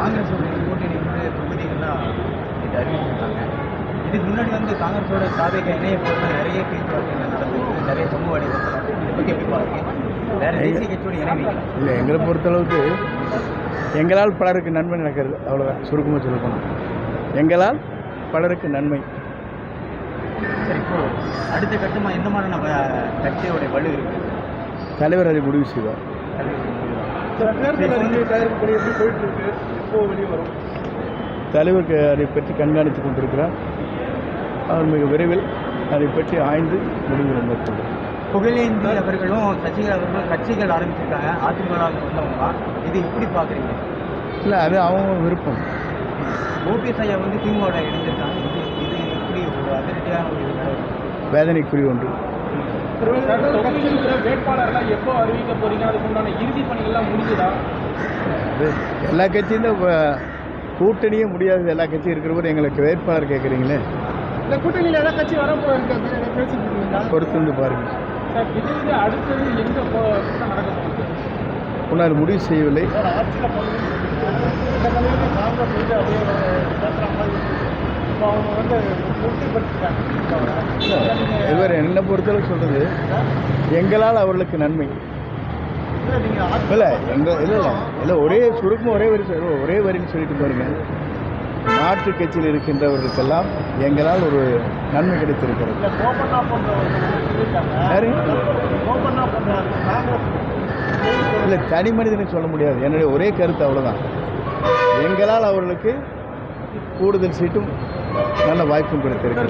காங்கிரஸோட கூட்டணி வந்து தொகுதிகள்லாம் இது அறிவிச்சிருக்காங்க. இதுக்கு முன்னாடி வந்து காங்கிரஸோட சாதக இணைய போது நிறைய பேச்சுவார்த்தைகள் நடந்தது, நிறைய சமூக அடையாளம். இதை பற்றி எப்படி பாருங்க? வேறு தேசிய கட்சியோட இணைவீங்க இல்லை, எங்களை பொறுத்தளவுக்கு எங்களால் பலருக்கு நன்மை நடக்கிறது, அவ்வளோதான். சுருக்கமாக சொல்ல போனோம், எங்களால் பலருக்கு நன்மை. சரி, இப்போ அடுத்த கட்டமாக எந்த மாதிரியான கட்சியோடைய வலு இருக்குது? தலைவர் அதை முடிவு செய்வார். தலைவருக்கு அதை பற்றி கண்காணித்து கொண்டிருக்கிறார். அவர் மிக விரைவில் அதை பற்றி ஆய்ந்து முடிவுகளை மேற்கொள்ளும். புகழேந்தி அவர்களும் சசிகலா அவர்களும் கட்சிகள் ஆரம்பிச்சிருக்காங்க, அதிமுக வந்தவங்க. இது எப்படி பார்க்குறீங்க? இல்லை, அது அவங்க விருப்பம். ஓபிஎஸ் ஐயா வந்து திமுக இணைஞ்சிருக்காங்க. இது எப்படி ஒரு அதிரடியான ஒரு வேதனைக்குரிய ஒன்று. வேட்பாளர்லாம் எப்போ அறிவிக்க போறீங்க? அதுக்கு உண்டான இறுதி பணிகள்லாம் முடிஞ்சுதா? அது எல்லா கட்சியும் தான் கூட்டணியே முடியாது. எல்லா கட்சியும் இருக்கிறபோது எங்களுக்கு வேட்பாளர் கேட்குறீங்களே. இந்த கூட்டணியில் எல்லா கட்சி வர பேசிட்டு பொறுத்து வந்து பாருங்க. விஜய் அடுத்தது எங்கே நடக்க போகுது? ஒன்றும் அது முடிவு செய்யவில்லை. இதுவரை என்னை பொறுத்தளவு சொல்கிறது, எங்களால் அவர்களுக்கு நன்மை. இல்லை இல்லை ஒரே சுருக்கம் ஒரே வரின்னு சொல்லிட்டு பாருங்க. மாற்று கட்சியில் இருக்கின்றவர்களுக்கெல்லாம் எங்களால் ஒரு நன்மை கிடைத்திருக்கிறது. இல்லை, தனி மனிதனை சொல்ல முடியாது. என்னுடைய ஒரே கருத்து அவ்வளோதான். எங்களால் அவர்களுக்கு கூடுதல் சீட்டும் நல்ல வாய்ப்பும் கிடைத்திருக்கிறது.